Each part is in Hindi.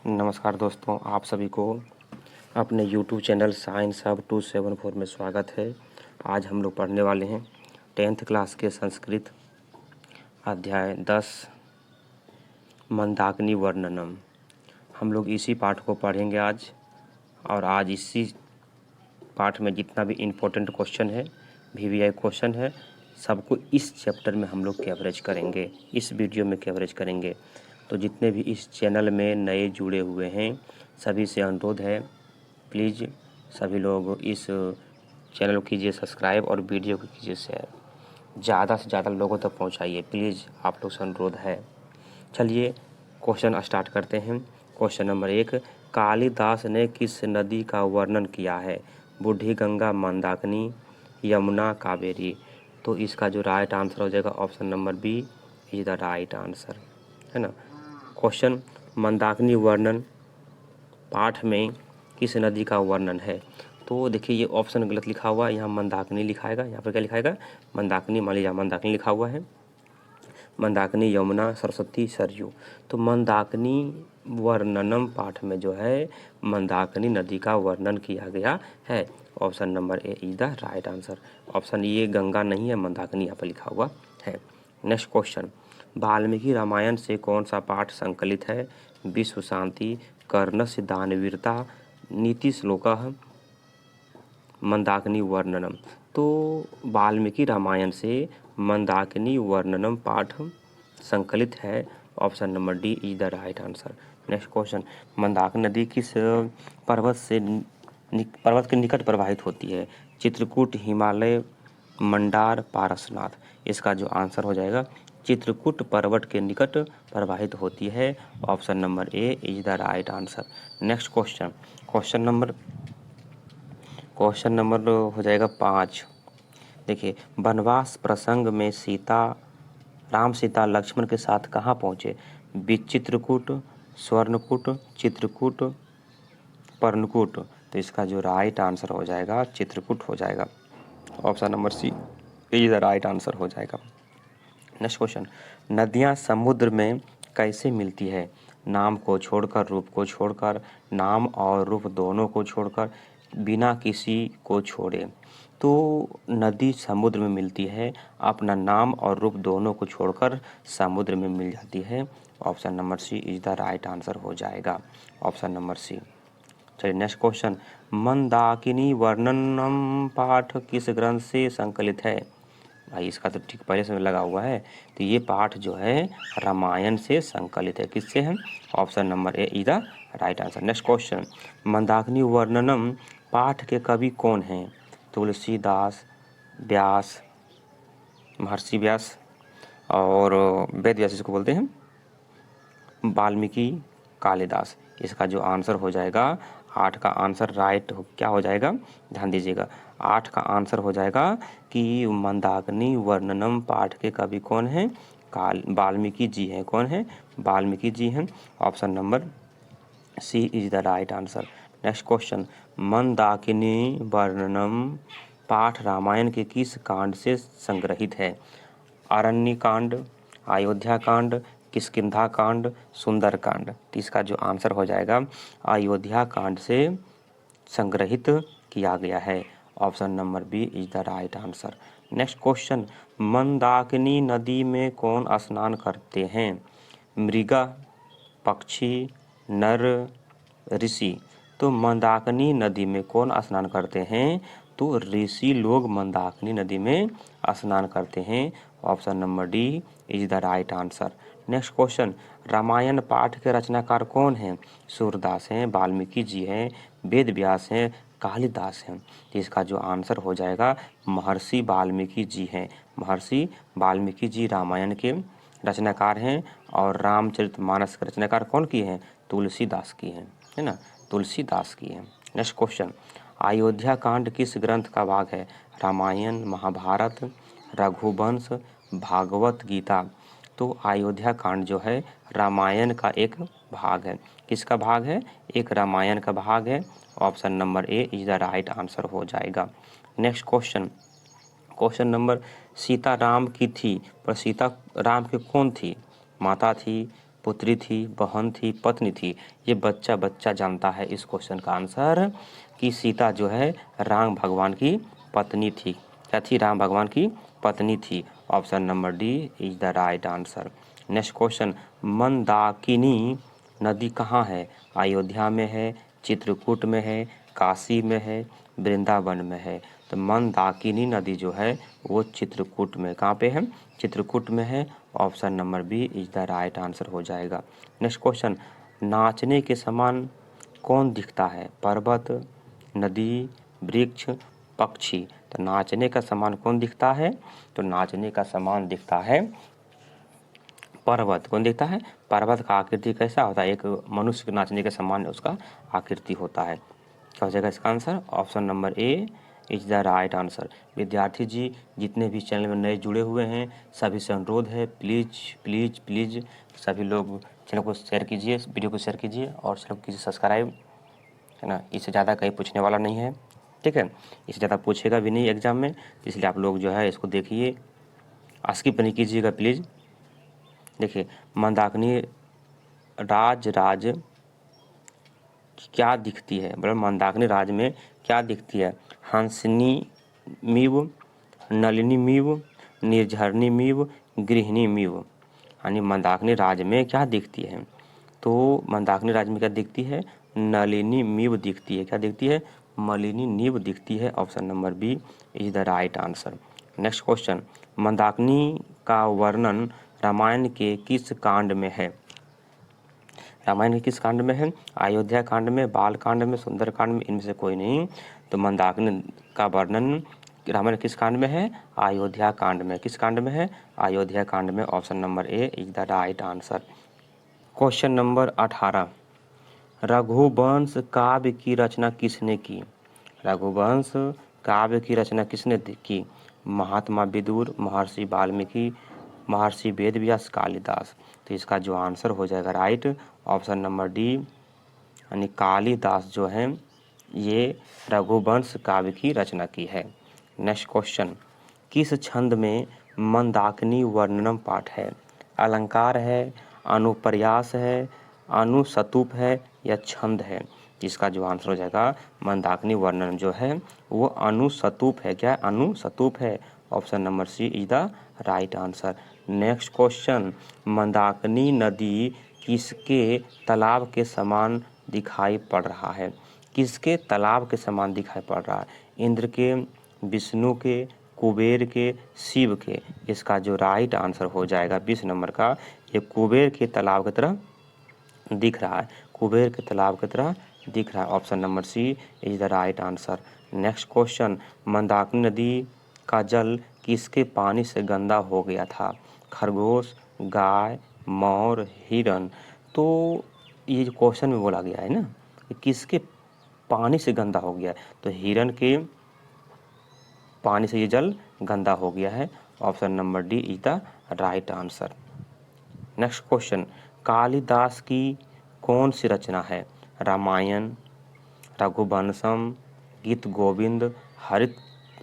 नमस्कार दोस्तों, आप सभी को अपने YouTube चैनल साइंस हब 274 में स्वागत है। आज हम लोग पढ़ने वाले हैं 10th क्लास के संस्कृत अध्याय 10 मंदाकिनी वर्णनम। हम लोग इसी पाठ को पढ़ेंगे आज, और आज इसी पाठ में जितना भी इम्पोर्टेंट क्वेश्चन है, VVI क्वेश्चन है, सबको इस चैप्टर में हम लोग कवरेज करेंगे, इस वीडियो में कवरेज करेंगे। तो जितने भी इस चैनल में नए जुड़े हुए हैं सभी से अनुरोध है, प्लीज़ सभी लोग इस चैनल को कीजिए सब्सक्राइब और वीडियो को कीजिए शेयर, ज़्यादा से ज़्यादा लोगों तक पहुंचाइए, प्लीज़ आप लोग से अनुरोध है। चलिए क्वेश्चन स्टार्ट करते हैं। क्वेश्चन नंबर 1, कालिदास ने किस नदी का वर्णन किया है? बूढ़ी गंगा, मंदाकिनी, यमुना, कावेरी। तो इसका जो राइट आंसर हो जाएगा option number B is the right answer, है ना। क्वेश्चन, मंदाकिनी वर्णन पाठ में किस नदी का वर्णन है? तो देखिए ये ऑप्शन गलत लिखा हुआ है, यहाँ मंदाकिनी लिखाएगा, यहाँ पर क्या लिखाएगा? मंदाकिनी। मान लीजिए मंदाकिनी लिखा हुआ है, मंदाकिनी, यमुना, सरस्वती, सरयू। तो मंदाकिनी वर्णनम पाठ में जो है मंदाकिनी नदी का वर्णन किया गया है। Option number A is the right answer. Option ये गंगा नहीं है, मंदाकिनी यहाँ पर लिखा हुआ है। नेक्स्ट क्वेश्चन, वाल्मीकि रामायण से कौन सा पाठ संकलित है? विश्व शांति, कर्णस्य दानवीरता, नीति श्लोकः, मंदाकिनी वर्णनम। तो वाल्मीकि रामायण से मंदाकिनी वर्णनम पाठ संकलित है। Option number D is the right answer. Next question, Mandakini नदी किस पर्वत के निकट प्रवाहित होती है? चित्रकूट, हिमालय, मंडार, पारसनाथ। इसका जो आंसर हो जाएगा चित्रकूट पर्वत के निकट प्रवाहित होती है। Option number A is the right answer. Next question, question number हो जाएगा 5। देखिए, वनवास प्रसंग में राम सीता लक्ष्मण के साथ कहाँ पहुँचे? चित्रकूट, स्वर्णकूट, चित्रकूट, पर्णकूट। तो इसका जो राइट आंसर हो जाएगा चित्रकूट हो जाएगा। Option number C is the right answer हो जाएगा। नेक्स्ट क्वेश्चन, नदियाँ समुद्र में कैसे मिलती है? नाम को छोड़कर, रूप को छोड़कर, नाम और रूप दोनों को छोड़कर, बिना किसी को छोड़े। तो नदी समुद्र में मिलती है, अपना नाम और रूप दोनों को छोड़कर समुद्र में मिल जाती है। Option number C is the right answer हो जाएगा। Option number C. चलिए नेक्स्ट क्वेश्चन, मंदाकिनी वर्णनम पाठ किस ग्रंथ से संकलित है? भाई इसका तो ठीक पहले से लगा हुआ है, तो ये पाठ जो है रामायण से संकलित है। किससे है? Option number A is the right answer. Next question, Mandakini Varnanam पाठ के कवि कौन हैं? तुलसीदास, व्यास, महर्षि व्यास और वेद व्यास इसको बोलते हैं, वाल्मीकि, कालिदास। इसका जो आंसर हो जाएगा 8 का आंसर राइट क्या हो जाएगा? ध्यान दीजिएगा, 8 का आंसर हो जाएगा कि मंदाकिनी वर्णनम पाठ के कवि कौन हैं? वाल्मीकि जी हैं। कौन है? वाल्मीकि जी हैं। Option number C is the right answer. Next question, Mandakini Varnanam पाठ रामायण के किस कांड से संग्रहित है? अरण्य कांड, अयोध्या कांड, किष्किंधा कांड, सुंदर कांड। तो इसका जो आंसर हो जाएगा अयोध्या कांड से संग्रहित किया गया है। Option number B is the right answer. Next question, Mandakini नदी में कौन स्नान करते हैं? मृगा, पक्षी, नर, ऋषि। तो मंदाकिनी नदी में कौन स्नान करते हैं? तो ऋषि लोग मंदाकिनी नदी में स्नान करते हैं। Option number D is the right answer. Next question, Ramayana पाठ के रचनाकार कौन हैं? सूरदास हैं, वाल्मीकि जी हैं, वेद व्यास हैं, कालिदास हैं। तो इसका जो आंसर हो जाएगा महर्षि वाल्मीकि जी हैं। महर्षि वाल्मीकि जी रामायण के रचनाकार हैं, और रामचरितमानस के रचनाकार कौन किए हैं? तुलसीदास की हैं, है ना, तुलसीदास की हैं। नेक्स्ट क्वेश्चन, अयोध्या कांड किस ग्रंथ का भाग है? रामायण, महाभारत, रघुवंश, भागवत गीता। तो अयोध्या कांड जो है रामायण का एक भाग है। किसका भाग है? एक रामायण का भाग है। Option number A is the right answer हो जाएगा। Next question, question number, Sita Ram की थी, पर सीता राम की कौन थी? माता थी, पुत्री थी, बहन थी, पत्नी थी। ये बच्चा बच्चा जानता है इस क्वेश्चन का आंसर कि सीता जो है राम भगवान की पत्नी थी। क्या थी? राम भगवान की पत्नी थी। Option number D is the right answer. Next question, Mandakini नदी कहाँ है? अयोध्या में है, चित्रकूट में है, काशी में है, वृंदावन में है। तो मंदाकिनी नदी जो है वो चित्रकूट में, कहाँ पे है? चित्रकूट में है। Option number B is the right answer हो जाएगा। नेक्स्ट क्वेश्चन, नाचने के समान कौन दिखता है? पर्वत, नदी, वृक्ष, पक्षी। तो नाचने का समान कौन दिखता है? तो नाचने का समान दिखता है पर्वत। कौन दिखता है? पर्वत का आकृति कैसा होता है? एक मनुष्य के नाचने के समान उसका आकृति होता है। क्या हो जाएगा इसका answer? Option number A is the right answer. विद्यार्थी जी जितने भी चैनल में नए जुड़े हुए हैं सभी से अनुरोध है, प्लीज़ प्लीज़ प्लीज़ सभी लोग चैनल को शेयर कीजिए, वीडियो को शेयर कीजिए और चैनल को कीजिए सब्सक्राइब, है ना। इससे ज़्यादा कहीं पूछने वाला नहीं है, ठीक है। इससे ज़्यादा पूछेगा भी नहीं एग्जाम में, इसलिए आप लोग जो है इसको देखिए, स्किप नहीं कीजिएगा प्लीज़। देखिए, मंदाकिनी राज क्या दिखती है? मतलब मंदाकिनी राज में क्या दिखती है? हंसनी मीव, नलिनी मीव, निर्झरनी मीव, गृहिणी मीव। यानी मंदाकिनी राज में क्या दिखती है? तो मंदाकिनी राज में क्या दिखती है? नलिनी मीव दिखती है। क्या दिखती है? मलिनी नीव दिखती है। Option number B is the right answer. Next question, Mandakini का वर्णन रामायण के किस कांड में है? रामायण के किस कांड में है? अयोध्या कांड में, बाल कांड में, सुंदर कांड में, इनमें से कोई नहीं। तो मंदाकिनी का वर्णन रामायण किस कांड में है? अयोध्या कांड में। किस कांड में है? अयोध्या कांड में। Option number A is the right answer. Question number 18, Raghuvansh काव्य की रचना किसने की? रघुवंश काव्य की रचना किसने की? महात्मा विदुर, महर्षि वाल्मीकि, महर्षि वेदव्यास, कालिदास। तो इसका जो आंसर हो जाएगा राइट, ऑप्शन नंबर डी, यानी कालिदास जो है ये रघुवंश काव्य की रचना की है। नेक्स्ट क्वेश्चन, किस छंद में मंदाकिनी वर्णनम पाठ है? अलंकार है, अनुप्रयास है, अनुसतूप है या छंद है? इसका जो आंसर हो जाएगा मंदाकिनी वर्णन जो है वो अनुसतूप है। क्या? अनुसतूप है। Option number C is the right answer. Next question, Mandakini नदी किसके तालाब के समान दिखाई पड़ रहा है? किसके तालाब के समान दिखाई पड़ रहा है? इंद्र के, विष्णु के, कुबेर के, शिव के। इसका जो राइट आंसर हो जाएगा 20 नंबर का, ये कुबेर के तालाब की तरह दिख रहा है। कुबेर के तालाब की तरह दिख रहा है। Option number C is the right answer. Next question, Mandakini नदी का जल किसके पानी से गंदा हो गया था? खरगोश, गाय, मोर, हिरन। तो ये जो क्वेश्चन में बोला गया है ना कि किसके पानी से गंदा हो गया है, तो हिरन के पानी से ये जल गंदा हो गया है। Option number D is the right answer. Next question, Kalidas की कौन सी रचना है? रामायण, रघुवंशम, गीत गोविंद,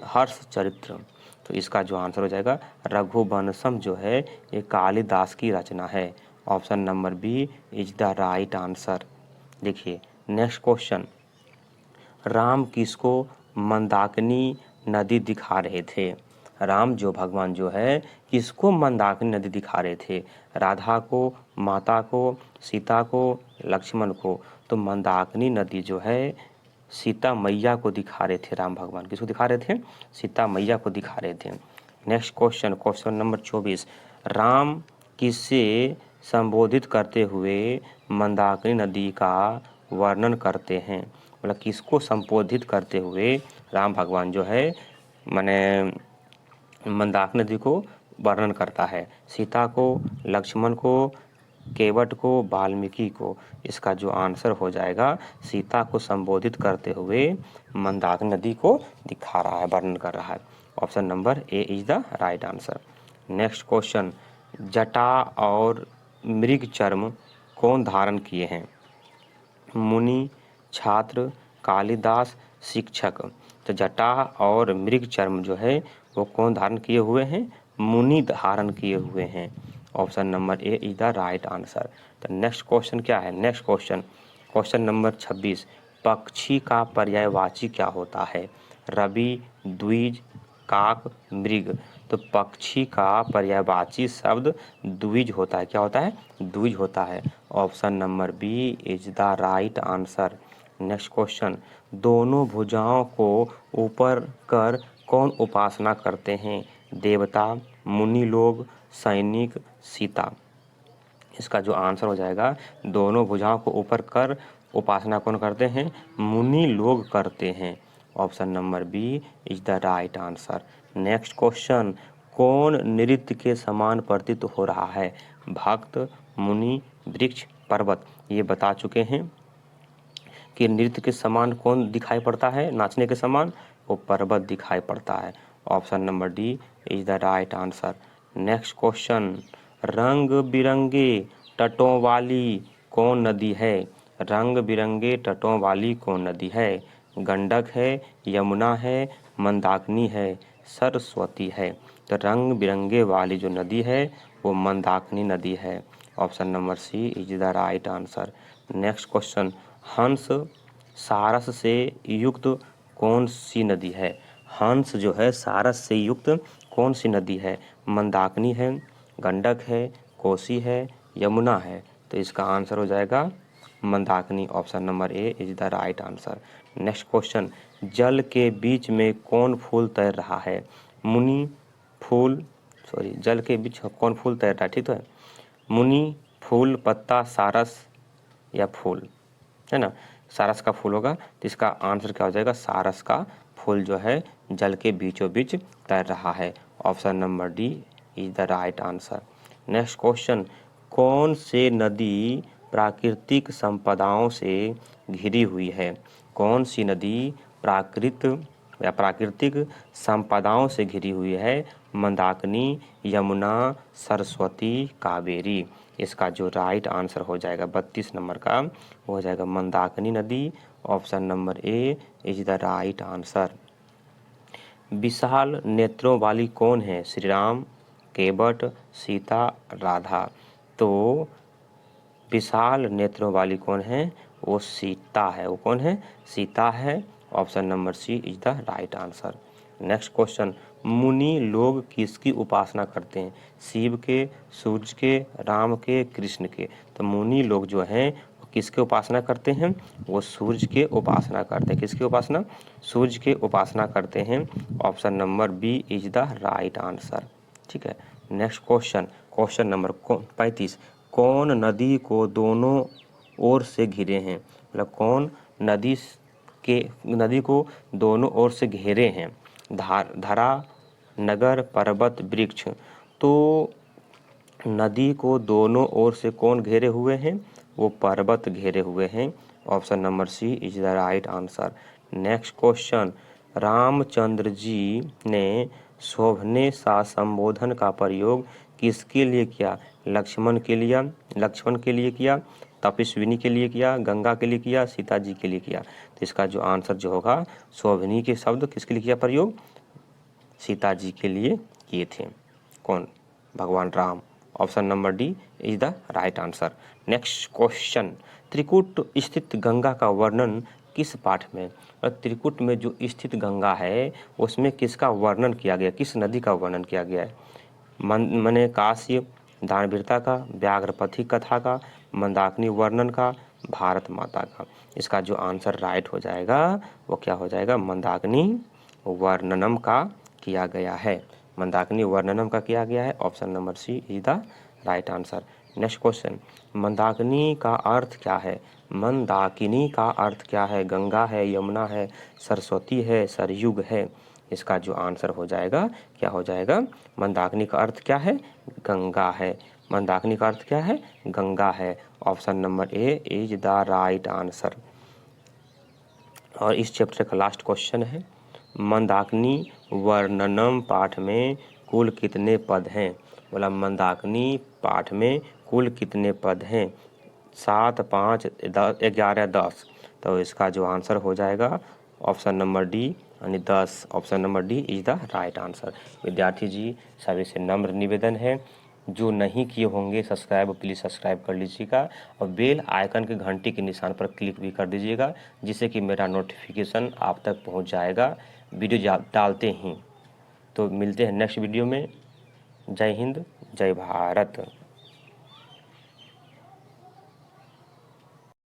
हर्षचरित्र। तो इसका जो आंसर हो जाएगा रघुवंशम जो है ये कालिदास की रचना है। Option number B is the right answer. देखिए नेक्स्ट क्वेश्चन, राम किसको मंदाकिनी नदी दिखा रहे थे? राम जो भगवान जो है किसको मंदाकिनी नदी दिखा रहे थे? राधा को, माता को, सीता को, लक्ष्मण को। तो मंदाकिनी नदी जो है सीता मैया को दिखा रहे थे राम भगवान। किसको दिखा रहे थे? सीता मैया को दिखा रहे थे। Next question, question number 24, Ram किससे संबोधित करते हुए मंदाकिनी नदी का वर्णन करते हैं? मतलब किसको संबोधित करते हुए राम भगवान जो है माने मंदाकिनी नदी को वर्णन करता है? सीता को, लक्ष्मण को, केवट को, वाल्मीकि को। इसका जो आंसर हो जाएगा सीता को संबोधित करते हुए मंदाकिनी नदी को दिखा रहा है, वर्णन कर रहा है। Option number A is the right answer. Next question, जटा और मृग चर्म कौन धारण किए हैं? मुनि, छात्र, कालिदास, शिक्षक। तो जटा और मृग चर्म जो है वो कौन धारण किए हुए हैं? मुनि धारण किए हुए हैं। Option number A is the right answer. तो नेक्स्ट क्वेश्चन क्या है? नेक्स्ट क्वेश्चन, क्वेश्चन नंबर 26, पक्षी का पर्यायवाची क्या होता है? रवि, द्विज, काक, मृग। तो पक्षी का पर्यायवाची शब्द द्विज होता है। क्या होता है? द्विज होता है। Option number B is the right answer. Next question, दोनों भुजाओं को ऊपर कर कौन उपासना करते हैं? देवता, मुनि लोग, सैनिक, सीता। इसका जो आंसर हो जाएगा, दोनों भुजाओं को ऊपर कर उपासना कौन करते हैं? मुनि लोग करते हैं। Option number B is the right answer. Next question, कौन नृत्य के समान प्रतीत हो रहा है? भक्त, मुनि, वृक्ष, पर्वत। ये बता चुके हैं कि नृत्य के समान कौन दिखाई पड़ता है? नाचने के समान वो पर्वत दिखाई पड़ता है। Option number D is the right answer. Next question, रंग बिरंगे तटों वाली कौन नदी है? रंग बिरंगे तटों वाली कौन नदी है? गंडक है, यमुना है, मंदाकिनी है, सरस्वती है। तो रंग बिरंगे वाली जो नदी है वो मंदाकिनी नदी है। Option number C is the right answer. Next question, हंस सारस से युक्त कौन सी नदी है? हंस जो है सारस से युक्त कौन सी नदी है? मंदाकिनी है, गंडक है, कोसी है, यमुना है। तो इसका आंसर हो जाएगा Mandakini. Option number A is the right answer. Next question, जल के बीच में कौन फूल तैर रहा है? मुनि फूल, सॉरी, जल के बीच कौन फूल तैर रहा है? ठीक तो है, मुनि, फूल, पत्ता, सारस या फूल, है ना? सारस का फूल होगा, तो इसका आंसर क्या हो जाएगा? सारस का फूल जो है जल के बीचों बीच तैर रहा है। Option number D is the right answer. Next question, कौन से नदी प्राकृतिक संपदाओं से घिरी हुई है? कौन सी नदी प्राकृतिक संपदाओं से घिरी हुई है? मंदाकिनी, यमुना, सरस्वती, कावेरी। इसका जो राइट आंसर हो जाएगा 32 नंबर का, वो हो जाएगा मंदाकिनी नदी। Option number A is the right answer. विशाल नेत्रों वाली कौन है? श्री राम, केवट, सीता, राधा। तो विशाल नेत्रों वाली कौन है? वो सीता है। वो कौन है? सीता है। Option number C is the right answer. Next question, मुनि लोग किसकी उपासना करते हैं? शिव के, सूर्य के, राम के, कृष्ण के। तो मुनि लोग जो हैं वो किसके उपासना करते हैं? वो सूर्य के उपासना करते हैं। किसकी उपासना? सूर्य के उपासना करते हैं। Option number B is the right answer. ठीक है। नेक्स्ट क्वेश्चन, क्वेश्चन नंबर 35, कौन नदी को दोनों ओर से घिरे हैं? मतलब कौन नदी को दोनों ओर से घेरे हैं? धरा, नगर, पर्वत, वृक्ष। तो नदी को दोनों ओर से कौन घेरे हुए हैं? वो पर्वत घेरे हुए हैं। Option number C is the right answer. Next question, Ramchandra ji ने शोभने सा संबोधन का प्रयोग किसके लिए किया? लक्ष्मण के लिए किया, तपस्विनी के लिए किया, गंगा के लिए किया, सीता जी के लिए किया। तो इसका जो आंसर जो होगा, शोभनी के शब्द किसके लिए किया प्रयोग? सीता जी के लिए किए थे। कौन? भगवान Ram. Option number D is the right answer. Next question, Trikut स्थित गंगा का वर्णन किस पाठ में? और त्रिकुट में जो स्थित गंगा है उसमें किसका वर्णन किया गया? किस नदी का वर्णन किया गया है? मने काश्य, दानवीरता का, व्याघ्रपथी कथा का, मंदाकिनी वर्णन का, भारत माता का। इसका जो आंसर राइट हो जाएगा वो क्या हो जाएगा? मंदाकिनी वर्णनम का किया गया है। मंदाकिनी वर्णनम का किया गया है। Option number C is the right answer. Next question, Mandakini का अर्थ क्या है? मंदाकिनी का अर्थ क्या है? गंगा है, यमुना है, सरस्वती है, सरयुग है। इसका जो आंसर हो जाएगा क्या हो जाएगा? मंदाकिनी का अर्थ क्या है? गंगा है। मंदाकिनी का अर्थ क्या है? गंगा है। Option number A is the right answer. और इस चैप्टर का लास्ट क्वेश्चन है, मंदाकिनी वर्णनम पाठ में कुल कितने पद हैं? बोला मंदाकिनी पाठ में कुल कितने पद हैं? 7, 5, 11, 10। तो इसका जो आंसर हो जाएगा ऑप्शन नंबर डी यानी 10। Option number D is the right answer. विद्यार्थी जी, सभी से नम्र निवेदन है जो नहीं किए होंगे सब्सक्राइब, प्लीज़ सब्सक्राइब कर लीजिएगा और बेल आइकन के घंटी के निशान पर क्लिक भी कर दीजिएगा, जिससे कि मेरा नोटिफिकेशन आप तक पहुंच जाएगा वीडियो डालते ही। तो मिलते हैं नेक्स्ट वीडियो में। जय हिंद, जय भारत।